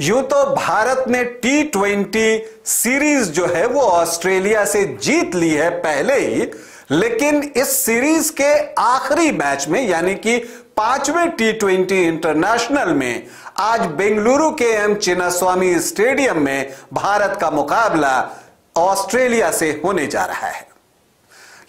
यूं तो भारत ने T20 सीरीज जो है वो ऑस्ट्रेलिया से जीत ली है पहले ही, लेकिन इस सीरीज के आखिरी मैच में यानी कि 5वें T20 इंटरनेशनल में आज बेंगलुरु के एम चिन्नास्वामी स्टेडियम में भारत का मुकाबला ऑस्ट्रेलिया से होने जा रहा है।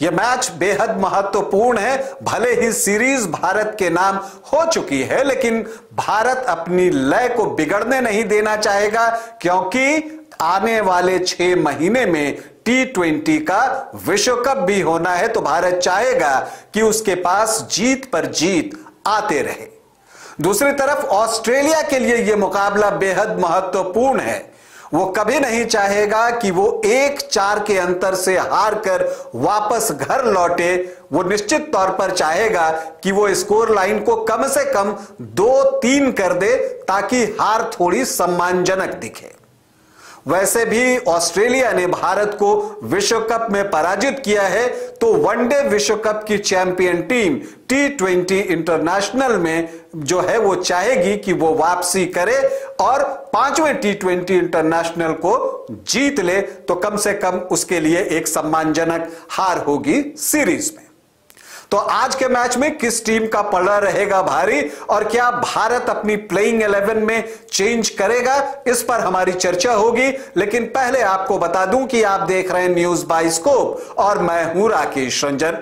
यह मैच बेहद महत्वपूर्ण है। भले ही सीरीज भारत के नाम हो चुकी है, लेकिन भारत अपनी लय को बिगड़ने नहीं देना चाहेगा, क्योंकि आने वाले 6 महीने में T20 का विश्व कप भी होना है। तो भारत चाहेगा कि उसके पास जीत पर जीत आते रहे। दूसरी तरफ ऑस्ट्रेलिया के लिए यह मुकाबला बेहद महत्वपूर्ण है। वो कभी नहीं चाहेगा कि वो 1-4 के अंतर से हार कर वापस घर लौटे। वो निश्चित तौर पर चाहेगा कि वो स्कोर लाइन को कम से कम 2-3 कर दे, ताकि हार थोड़ी सम्मानजनक दिखे। वैसे भी ऑस्ट्रेलिया ने भारत को विश्व कप में पराजित किया है, तो वनडे विश्व कप की चैंपियन टीम T20 इंटरनेशनल में जो है वो चाहेगी कि वो वापसी करे और 5वें T20 इंटरनेशनल को जीत ले, तो कम से कम उसके लिए एक सम्मानजनक हार होगी सीरीज में। तो आज के मैच में किस टीम का पलड़ा रहेगा भारी, और क्या भारत अपनी प्लेइंग 11 में चेंज करेगा, इस पर हमारी चर्चा होगी। लेकिन पहले आपको बता दूं कि आप देख रहे हैं न्यूज बाइस्कोप और मैं हूं राकेश रंजन।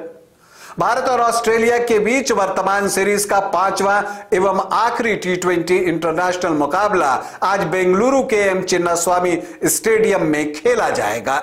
भारत और ऑस्ट्रेलिया के बीच वर्तमान सीरीज का 5वां एवं आखिरी T20 इंटरनेशनल मुकाबला आज बेंगलुरु के एम चिन्नास्वामी स्टेडियम में खेला जाएगा।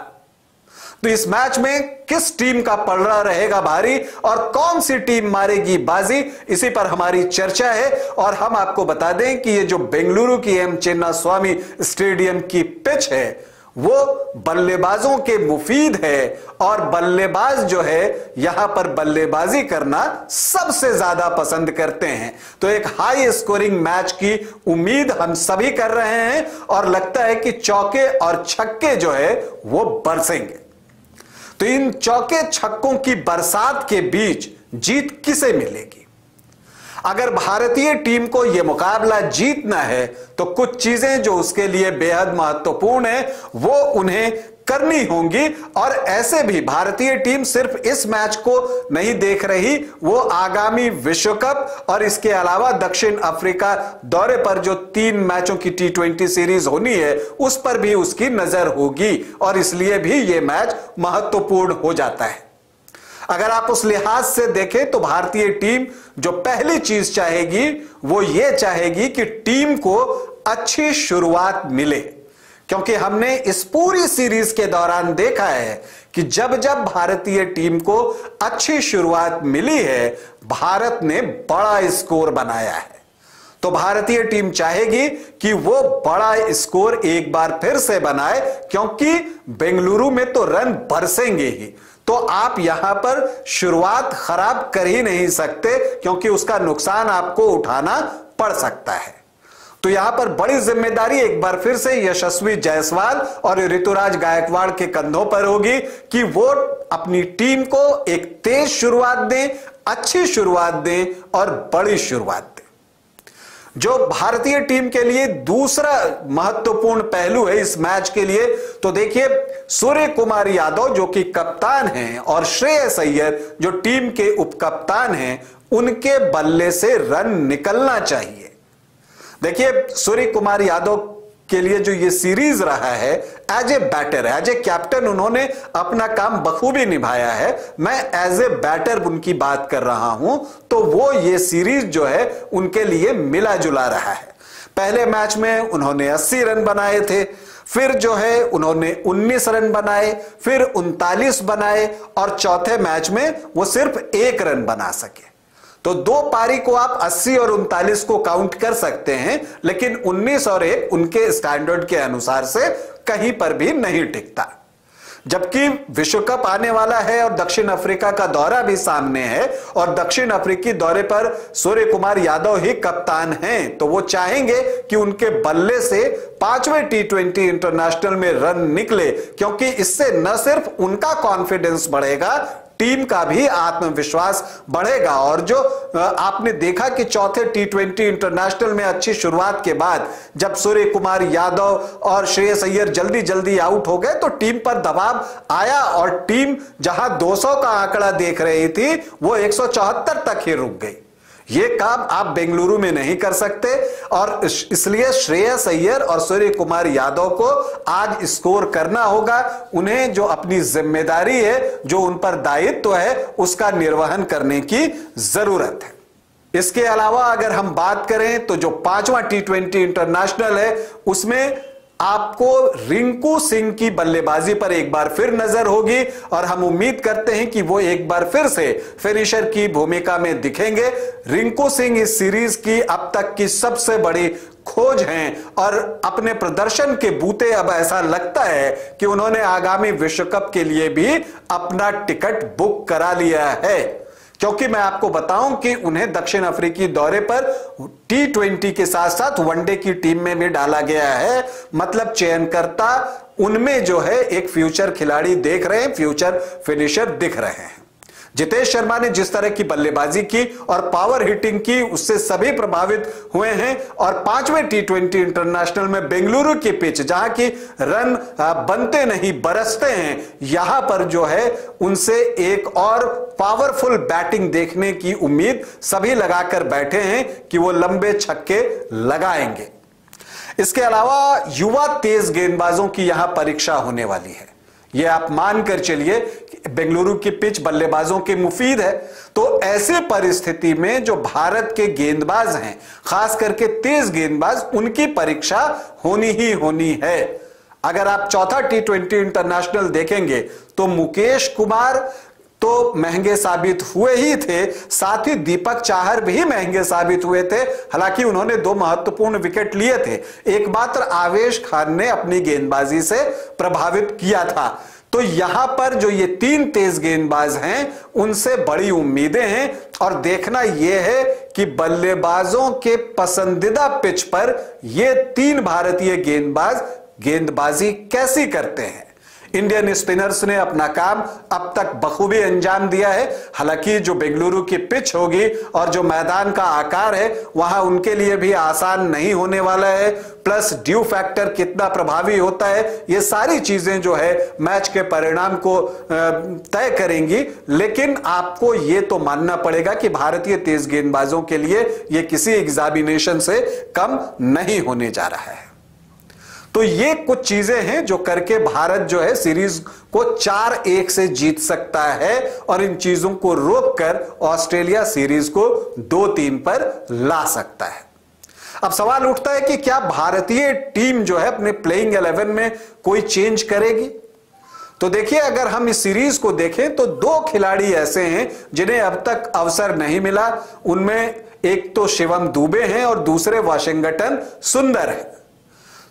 तो इस मैच में किस टीम का पलड़ा रहेगा भारी और कौन सी टीम मारेगी बाजी, इसी पर हमारी चर्चा है। और हम आपको बता दें कि ये जो बेंगलुरु की एम चिन्नास्वामी स्टेडियम की पिच है वो बल्लेबाजों के मुफीद है, और बल्लेबाज जो है यहां पर बल्लेबाजी करना सबसे ज्यादा पसंद करते हैं। तो एक हाई स्कोरिंग मैच की उम्मीद हम सभी कर रहे हैं, और लगता है कि चौके और छक्के जो है वो बरसेंगे। तो इन चौके छक्कों की बरसात के बीच जीत किसे मिलेगी? अगर भारतीय टीम को यह मुकाबला जीतना है तो कुछ चीजें जो उसके लिए बेहद महत्वपूर्ण है वो उन्हें करनी होंगी। और ऐसे भी भारतीय टीम सिर्फ इस मैच को नहीं देख रही, वो आगामी विश्व कप और इसके अलावा दक्षिण अफ्रीका दौरे पर जो 3 मैचों की T20 सीरीज होनी है उस पर भी उसकी नजर होगी, और इसलिए भी यह मैच महत्वपूर्ण हो जाता है। अगर आप उस लिहाज से देखें तो भारतीय टीम जो पहली चीज चाहेगी वो ये चाहेगी कि टीम को अच्छी शुरुआत मिले, क्योंकि हमने इस पूरी सीरीज के दौरान देखा है कि जब जब भारतीय टीम को अच्छी शुरुआत मिली है भारत ने बड़ा स्कोर बनाया है। तो भारतीय टीम चाहेगी कि वो बड़ा स्कोर एक बार फिर से बनाए, क्योंकि बेंगलुरु में तो रन बरसेंगे ही। तो आप यहां पर शुरुआत खराब कर ही नहीं सकते, क्योंकि उसका नुकसान आपको उठाना पड़ सकता है। तो यहां पर बड़ी जिम्मेदारी एक बार फिर से यशस्वी जायसवाल और ऋतुराज गायकवाड़ के कंधों पर होगी कि वो अपनी टीम को एक तेज शुरुआत दें, अच्छी शुरुआत दें और बड़ी शुरुआत दें। जो भारतीय टीम के लिए दूसरा महत्वपूर्ण पहलू है इस मैच के लिए, तो देखिए सूर्य कुमार यादव जो कि कप्तान हैं और श्रेयस अय्यर जो टीम के उपकप्तान हैं, उनके बल्ले से रन निकलना चाहिए। देखिए सूर्य कुमार यादव के लिए जो ये सीरीज रहा है as a batter, as a captain उन्होंने अपना काम बखूबी निभाया है। मैं एज ए बैटर उनकी बात कर रहा हूं, तो वो ये सीरीज जो है उनके लिए मिला जुला रहा है। पहले मैच में उन्होंने 80 रन बनाए थे, फिर जो है उन्होंने 19 रन बनाए, फिर 39 बनाए, और चौथे मैच में वो सिर्फ 1 रन बना सके। तो 2 पारी को आप 80 और 39 को काउंट कर सकते हैं, लेकिन 19 और 1 उनके स्टैंडर्ड के अनुसार से कहीं पर भी नहीं टिकता। जबकि विश्व कप आने वाला है और दक्षिण अफ्रीका का दौरा भी सामने है, और दक्षिण अफ्रीकी दौरे पर सूर्य कुमार यादव ही कप्तान हैं, तो वो चाहेंगे कि उनके बल्ले से 5वें T20 इंटरनेशनल में रन निकले, क्योंकि इससे न सिर्फ उनका कॉन्फिडेंस बढ़ेगा, टीम का भी आत्मविश्वास बढ़ेगा। और जो आपने देखा कि चौथे T20 इंटरनेशनल में अच्छी शुरुआत के बाद जब सूर्य कुमार यादव और श्रेयस अय्यर जल्दी जल्दी आउट हो गए तो टीम पर दबाव आया और टीम जहां 200 का आंकड़ा देख रही थी वो 174 तक ही रुक गई। ये काम आप बेंगलुरु में नहीं कर सकते और इसलिए श्रेयस अय्यर और सूर्य कुमार यादव को आज स्कोर करना होगा। उन्हें जो अपनी जिम्मेदारी है, जो उन पर दायित्व है, उसका निर्वहन करने की जरूरत है। इसके अलावा अगर हम बात करें तो जो 5वां T20 इंटरनेशनल है उसमें आपको रिंकू सिंह की बल्लेबाजी पर एक बार फिर नजर होगी और हम उम्मीद करते हैं कि वो एक बार फिर से फिनिशर की भूमिका में दिखेंगे। रिंकू सिंह इस सीरीज की अब तक की सबसे बड़ी खोज हैं और अपने प्रदर्शन के बूते अब ऐसा लगता है कि उन्होंने आगामी विश्व कप के लिए भी अपना टिकट बुक करा लिया है, क्योंकि मैं आपको बताऊं कि उन्हें दक्षिण अफ्रीकी दौरे पर T20 के साथ साथ वनडे की टीम में भी डाला गया है। मतलब चयनकर्ता उनमें जो है एक फ्यूचर खिलाड़ी देख रहे हैं, फ्यूचर फिनिशर दिख रहे हैं। जितेश शर्मा ने जिस तरह की बल्लेबाजी की और पावर हिटिंग की उससे सभी प्रभावित हुए हैं और 5वें T20 इंटरनेशनल में बेंगलुरु की पिच जहां की रन बनते नहीं बरसते हैं, यहां पर जो है उनसे एक और पावरफुल बैटिंग देखने की उम्मीद सभी लगाकर बैठे हैं कि वो लंबे छक्के लगाएंगे। इसके अलावा युवा तेज गेंदबाजों की यहां परीक्षा होने वाली है। यह आप मानकर चलिए बेंगलुरु की पिच बल्लेबाजों के मुफीद है, तो ऐसे परिस्थिति में जो भारत के गेंदबाज हैं, खास करके तेज गेंदबाज, उनकी परीक्षा होनी ही होनी है। अगर आप चौथा T20 इंटरनेशनल देखेंगे तो मुकेश कुमार तो महंगे साबित हुए ही थे, साथ ही दीपक चाहर भी महंगे साबित हुए थे। हालांकि उन्होंने 2 महत्वपूर्ण विकेट लिए थे, एकमात्र आवेश खान ने अपनी गेंदबाजी से प्रभावित किया था। तो यहां पर जो ये 3 तेज गेंदबाज हैं उनसे बड़ी उम्मीदें हैं और देखना यह है कि बल्लेबाजों के पसंदीदा पिच पर ये 3 भारतीय गेंदबाज गेंदबाजी कैसी करते हैं। इंडियन स्पिनर्स ने अपना काम अब तक बखूबी अंजाम दिया है। हालांकि जो बेंगलुरु की पिच होगी और जो मैदान का आकार है वहां उनके लिए भी आसान नहीं होने वाला है, प्लस ड्यू फैक्टर कितना प्रभावी होता है, ये सारी चीजें जो है मैच के परिणाम को तय करेंगी। लेकिन आपको ये तो मानना पड़ेगा कि भारतीय तेज गेंदबाजों के लिए ये किसी एग्जामिनेशन से कम नहीं होने जा रहा है। तो ये कुछ चीजें हैं जो करके भारत जो है सीरीज को 4-1 से जीत सकता है और इन चीजों को रोककर ऑस्ट्रेलिया सीरीज को 2-3 पर ला सकता है। अब सवाल उठता है कि क्या भारतीय टीम जो है अपने प्लेइंग 11 में कोई चेंज करेगी। तो देखिए, अगर हम इस सीरीज को देखें तो 2 खिलाड़ी ऐसे हैं जिन्हें अब तक अवसर नहीं मिला। उनमें एक तो शिवम दुबे हैं और दूसरे वाशिंगटन सुंदर है।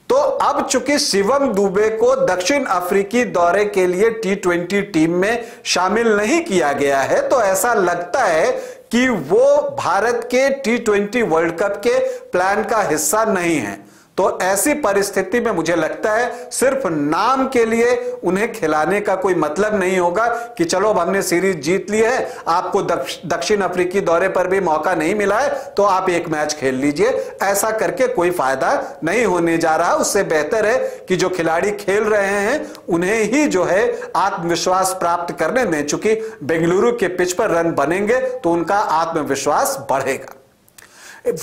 तो अब चूंकि शिवम दुबे को दक्षिण अफ्रीकी दौरे के लिए T20 टीम में शामिल नहीं किया गया है, तो ऐसा लगता है कि वो भारत के T20 वर्ल्ड कप के प्लान का हिस्सा नहीं है। तो ऐसी परिस्थिति में मुझे लगता है सिर्फ नाम के लिए उन्हें खिलाने का कोई मतलब नहीं होगा कि चलो अब हमने सीरीज जीत ली है, आपको दक्षिण अफ्रीकी दौरे पर भी मौका नहीं मिला है तो आप एक मैच खेल लीजिए। ऐसा करके कोई फायदा नहीं होने जा रहा। उससे बेहतर है कि जो खिलाड़ी खेल रहे हैं उन्हें ही जो है आत्मविश्वास प्राप्त करने दें। चूंकि बेंगलुरु के पिच पर रन बनेंगे तो उनका आत्मविश्वास बढ़ेगा।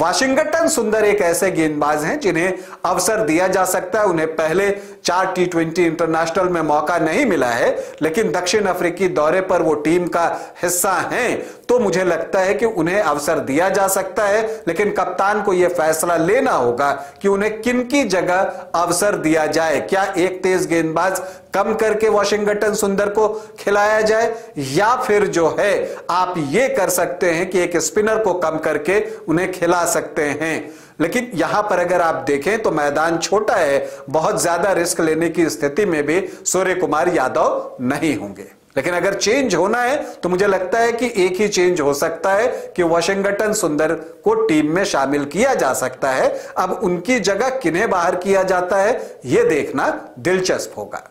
वाशिंगटन सुंदर एक ऐसे गेंदबाज हैं जिन्हें अवसर दिया जा सकता है। उन्हें पहले 4 T20 इंटरनेशनल में मौका नहीं मिला है, लेकिन दक्षिण अफ्रीकी दौरे पर वो टीम का हिस्सा हैं, तो मुझे लगता है कि उन्हें अवसर दिया जा सकता है। लेकिन कप्तान को यह फैसला लेना होगा कि उन्हें किनकी जगह अवसर दिया जाए। क्या एक तेज गेंदबाज कम करके वाशिंगटन सुंदर को खिलाया जाए, या फिर जो है आप ये कर सकते हैं कि एक स्पिनर को कम करके उन्हें खिला सकते हैं। लेकिन यहां पर अगर आप देखें तो मैदान छोटा है, बहुत ज्यादा रिस्क लेने की स्थिति में भी सूर्य कुमार यादव नहीं होंगे। लेकिन अगर चेंज होना है तो मुझे लगता है कि एक ही चेंज हो सकता है कि वाशिंगटन सुंदर को टीम में शामिल किया जा सकता है। अब उनकी जगह किन्हें बाहर किया जाता है यह देखना दिलचस्प होगा।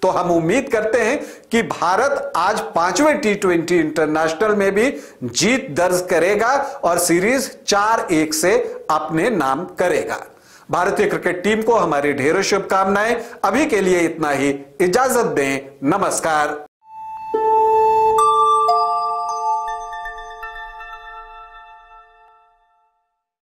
तो हम उम्मीद करते हैं कि भारत आज 5वें T20 इंटरनेशनल में भी जीत दर्ज करेगा और सीरीज 4-1 से अपने नाम करेगा। भारतीय क्रिकेट टीम को हमारी ढेरों शुभकामनाएं। अभी के लिए इतना ही, इजाजत दें, नमस्कार।